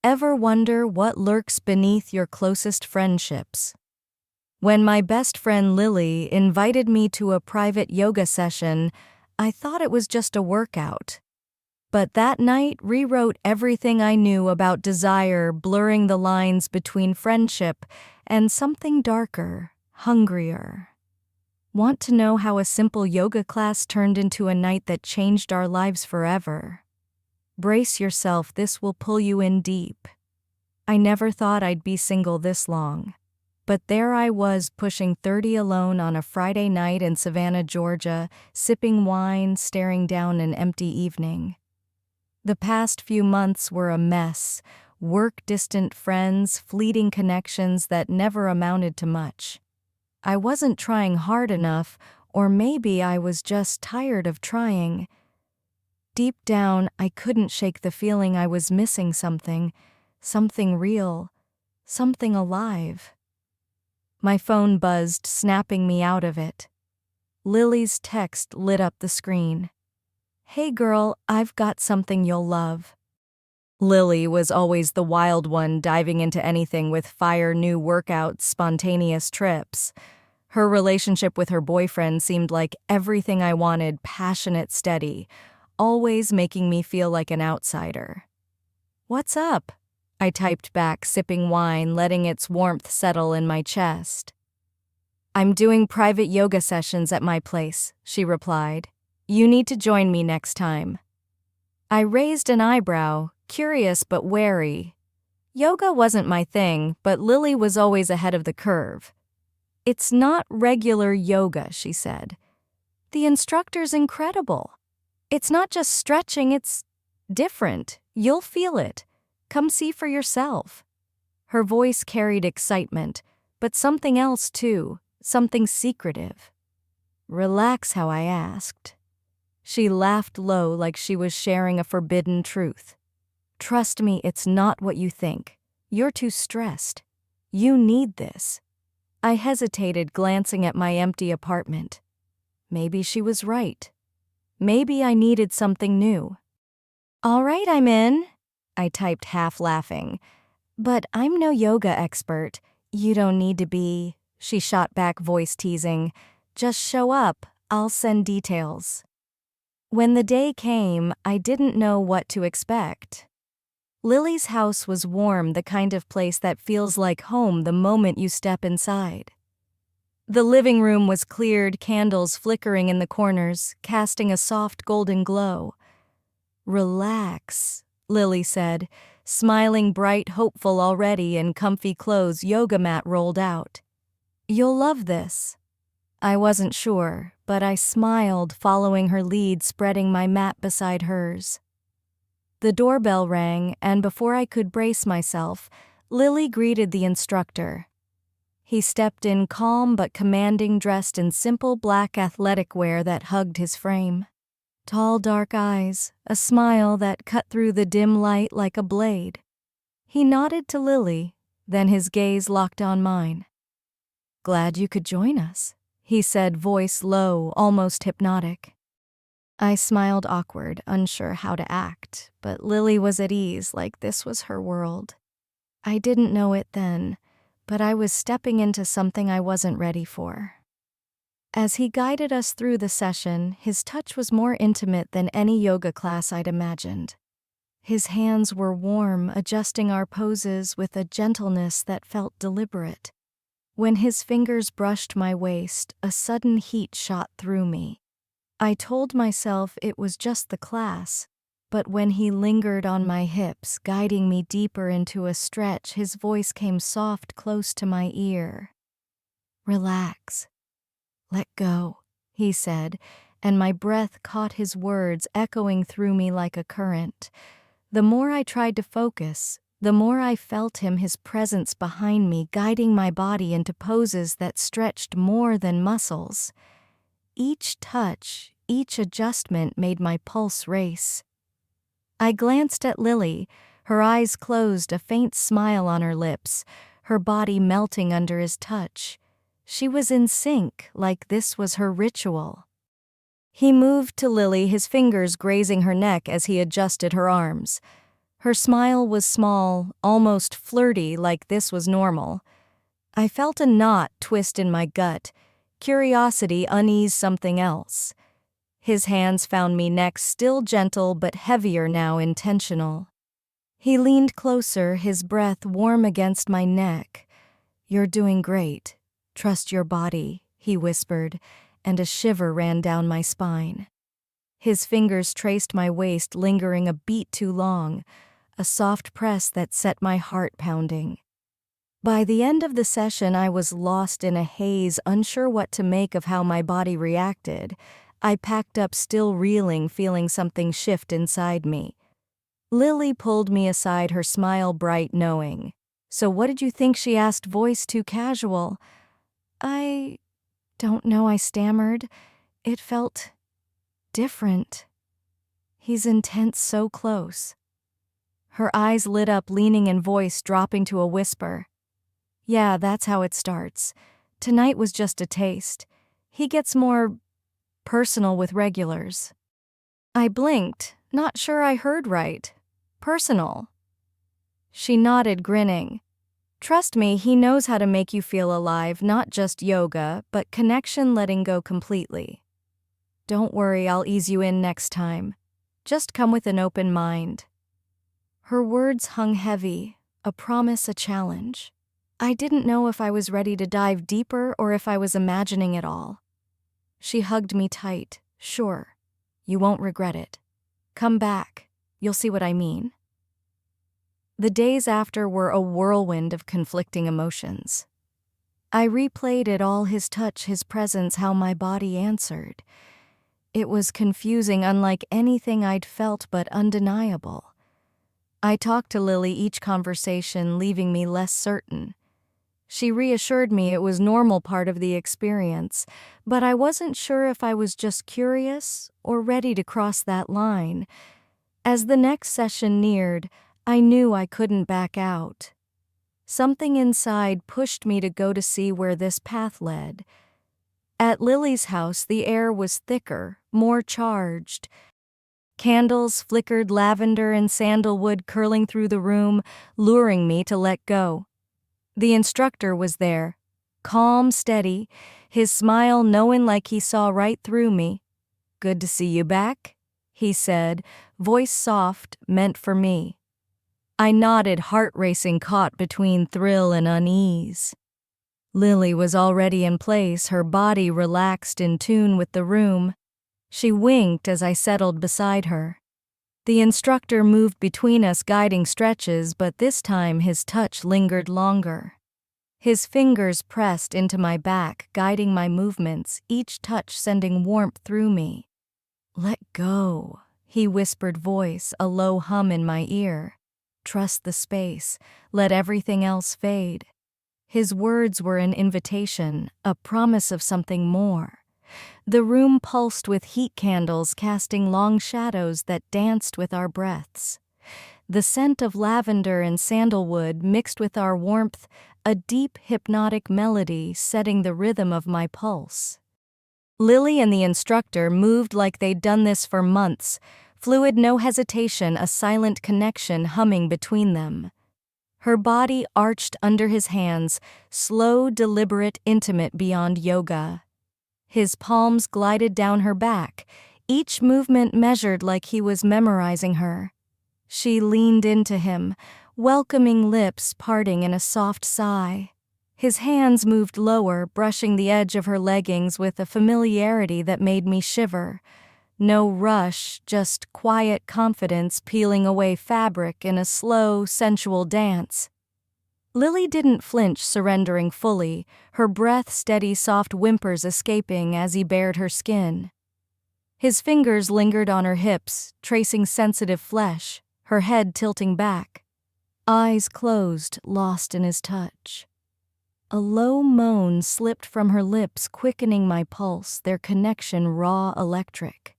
Ever wonder what lurks beneath your closest friendships? When my best friend Lily invited me to a private yoga session, I thought it was just a workout. But that night rewrote everything I knew about desire, blurring the lines between friendship and something darker, hungrier. Want to know how a simple yoga class turned into a night that changed our lives forever? Brace yourself, this will pull you in deep. I never thought I'd be single this long. But there I was, pushing 30 alone on a Friday night in Savannah, Georgia, sipping wine, staring down an empty evening. The past few months were a mess. Work, distant friends, fleeting connections that never amounted to much. I wasn't trying hard enough, or maybe I was just tired of trying. Deep down, I couldn't shake the feeling I was missing something real, something alive. My phone buzzed, snapping me out of it. Lily's text lit up the screen. "Hey girl, I've got something you'll love." Lily was always the wild one, diving into anything with fire, new workouts, spontaneous trips. Her relationship with her boyfriend seemed like everything I wanted, passionate, steady, always making me feel like an outsider. "What's up?" I typed back, sipping wine, letting its warmth settle in my chest. "I'm doing private yoga sessions at my place," she replied. "You need to join me next time." I raised an eyebrow, curious but wary. Yoga wasn't my thing, but Lily was always ahead of the curve. "It's not regular yoga," she said. "The instructor's incredible. It's not just stretching, it's different. You'll feel it. Come see for yourself." Her voice carried excitement, but something else too, something secretive. "Relax how?" I asked. She laughed low, like she was sharing a forbidden truth. "Trust me, it's not what you think. You're too stressed. You need this." I hesitated, glancing at my empty apartment. Maybe she was right. Maybe I needed something new. "All right, I'm in," I typed, half laughing. "But I'm no yoga expert. You don't need to be," she shot back, voice teasing. "Just show up. I'll send details." When the day came, I didn't know what to expect. Lily's house was warm, the kind of place that feels like home the moment you step inside. The living room was cleared, candles flickering in the corners, casting a soft golden glow. "Relax," Lily said, smiling, bright, hopeful already in comfy clothes, yoga mat rolled out. "You'll love this." I wasn't sure, but I smiled, following her lead, spreading my mat beside hers. The doorbell rang, and before I could brace myself, Lily greeted the instructor. He stepped in, calm but commanding, dressed in simple black athletic wear that hugged his frame. Tall, dark eyes, a smile that cut through the dim light like a blade. He nodded to Lily, then his gaze locked on mine. "Glad you could join us," he said, voice low, almost hypnotic. I smiled, awkward, unsure how to act, but Lily was at ease, like this was her world. I didn't know it then, but I was stepping into something I wasn't ready for. As he guided us through the session, his touch was more intimate than any yoga class I'd imagined. His hands were warm, adjusting our poses with a gentleness that felt deliberate. When his fingers brushed my waist, a sudden heat shot through me. I told myself it was just the class, but when he lingered on my hips, guiding me deeper into a stretch, his voice came soft, close to my ear. "Relax. Let go," he said, and my breath caught his words, echoing through me like a current. The more I tried to focus, the more I felt him, his presence behind me, guiding my body into poses that stretched more than muscles. Each touch, each adjustment made my pulse race. I glanced at Lily, her eyes closed, a faint smile on her lips, her body melting under his touch. She was in sync, like this was her ritual. He moved to Lily, his fingers grazing her neck as he adjusted her arms. Her smile was small, almost flirty, like this was normal. I felt a knot twist in my gut, curiosity unease something else. His hands found me next, still gentle but heavier now, intentional. He leaned closer, his breath warm against my neck. "You're doing great. Trust your body," he whispered, and a shiver ran down my spine. His fingers traced my waist, lingering a beat too long, a soft press that set my heart pounding. By the end of the session, I was lost in a haze, unsure what to make of how my body reacted. I packed up, still reeling, feeling something shift inside me. Lily pulled me aside, her smile bright, knowing. "So what did you think?" she asked, voice too casual. "I don't know," I stammered. "It felt different. He's intense, so close." Her eyes lit up, leaning, in voice dropping to a whisper. "Yeah, that's how it starts. Tonight was just a taste. He gets more personal with regulars." I blinked, not sure I heard right. "Personal?" She nodded, grinning. "Trust me, he knows how to make you feel alive, not just yoga, but connection, letting go completely. Don't worry, I'll ease you in next time. Just come with an open mind." Her words hung heavy, a promise, a challenge. I didn't know if I was ready to dive deeper or if I was imagining it all. She hugged me tight. "Sure, you won't regret it. Come back, you'll see what I mean." The days after were a whirlwind of conflicting emotions. I replayed it all, his touch, his presence, how my body answered. It was confusing, unlike anything I'd felt, but undeniable. I talked to Lily, each conversation leaving me less certain. She reassured me it was normal, part of the experience, but I wasn't sure if I was just curious or ready to cross that line. As the next session neared, I knew I couldn't back out. Something inside pushed me to go to see where this path led. At Lily's house, the air was thicker, more charged. Candles flickered, lavender and sandalwood curling through the room, luring me to let go. The instructor was there, calm, steady, his smile knowing, like he saw right through me. "Good to see you back," he said, voice soft, meant for me. I nodded, heart racing, caught between thrill and unease. Lily was already in place, her body relaxed, in tune with the room. She winked as I settled beside her. The instructor moved between us, guiding stretches, but this time his touch lingered longer. His fingers pressed into my back, guiding my movements, each touch sending warmth through me. "Let go," he whispered, voice a low hum in my ear. "Trust the space, let everything else fade." His words were an invitation, a promise of something more. The room pulsed with heat, candles casting long shadows that danced with our breaths. The scent of lavender and sandalwood mixed with our warmth, a deep hypnotic melody setting the rhythm of my pulse. Lily and the instructor moved like they'd done this for months, fluid, no hesitation, a silent connection humming between them. Her body arched under his hands, slow, deliberate, intimate beyond yoga. His palms glided down her back, each movement measured, like he was memorizing her. She leaned into him, welcoming, lips parting in a soft sigh. His hands moved lower, brushing the edge of her leggings with a familiarity that made me shiver. No rush, just quiet confidence peeling away fabric in a slow, sensual dance. Lily didn't flinch, surrendering fully, her breath steady, soft whimpers escaping as he bared her skin. His fingers lingered on her hips, tracing sensitive flesh, her head tilting back. Eyes closed, lost in his touch. A low moan slipped from her lips, quickening my pulse, their connection raw, electric.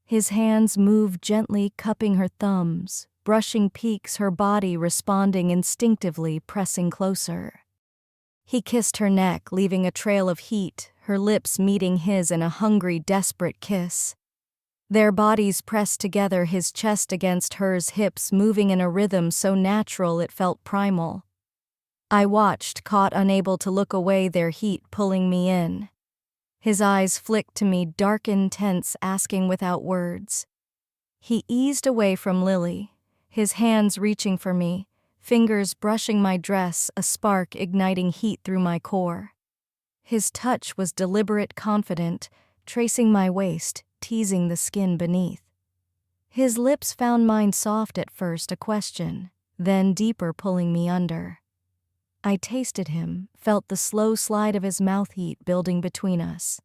His hands moved gently, cupping her thumbs, brushing peaks, her body responding instinctively, pressing closer. He kissed her neck, leaving a trail of heat, her lips meeting his in a hungry, desperate kiss. Their bodies pressed together, his chest against hers, hips moving in a rhythm so natural it felt primal. I watched, caught unable to look away, their heat pulling me in. His eyes flicked to me, dark, intense, asking without words. He eased away from Lily, his hands reaching for me, fingers brushing my dress, a spark igniting heat through my core. His touch was deliberate, confident, tracing my waist, teasing the skin beneath. His lips found mine soft at first, a question, then deeper, pulling me under. I tasted him, felt the slow slide of his mouth, heat building between us.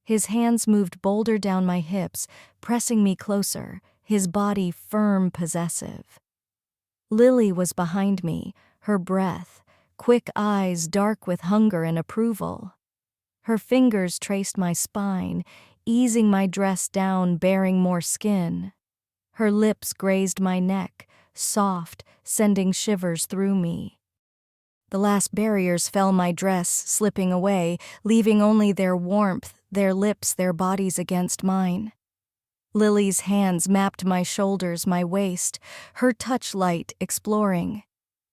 His hands moved bolder down my hips, pressing me closer, his body firm, possessive. Lily was behind me, her breath, quick eyes dark with hunger and approval. Her fingers traced my spine, easing my dress down, baring more skin. Her lips grazed my neck, soft, sending shivers through me. The last barriers fell, my dress slipping away, leaving only their warmth, their lips, their bodies against mine. Lily's hands mapped my shoulders, my waist, her touch light, exploring.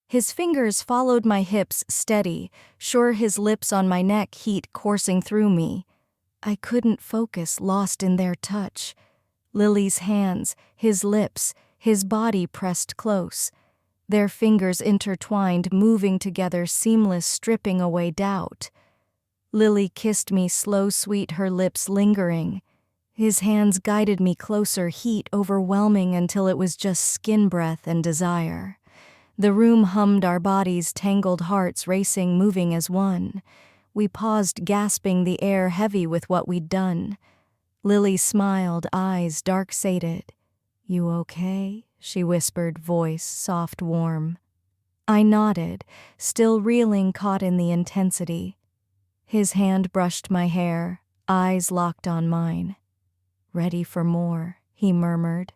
His fingers followed my hips, steady, sure, his lips on my neck, heat coursing through me. I couldn't focus, lost in their touch. Lily's hands, his lips, his body pressed close. Their fingers intertwined, moving together, seamless, stripping away doubt. Lily kissed me, slow, sweet, her lips lingering. His hands guided me closer, heat overwhelming until it was just skin breath and desire. The room hummed, our bodies tangled, hearts racing, moving as one. We paused, gasping, the air heavy with what we'd done. Lily smiled, eyes dark sated. "You okay?" she whispered, voice soft, warm. I nodded, still reeling, caught in the intensity. His hand brushed my hair, eyes locked on mine. "Ready for more," he murmured.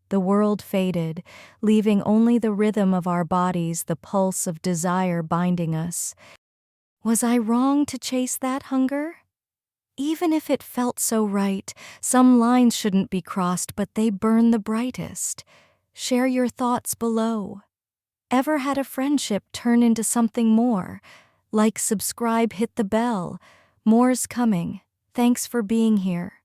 The world faded, leaving only the rhythm of our bodies, the pulse of desire binding us. Was I wrong to chase that hunger? Even if it felt so right, some lines shouldn't be crossed, but they burn the brightest. Share your thoughts below. Ever had a friendship turn into something more? Like, subscribe, hit the bell. More's coming. Thanks for being here.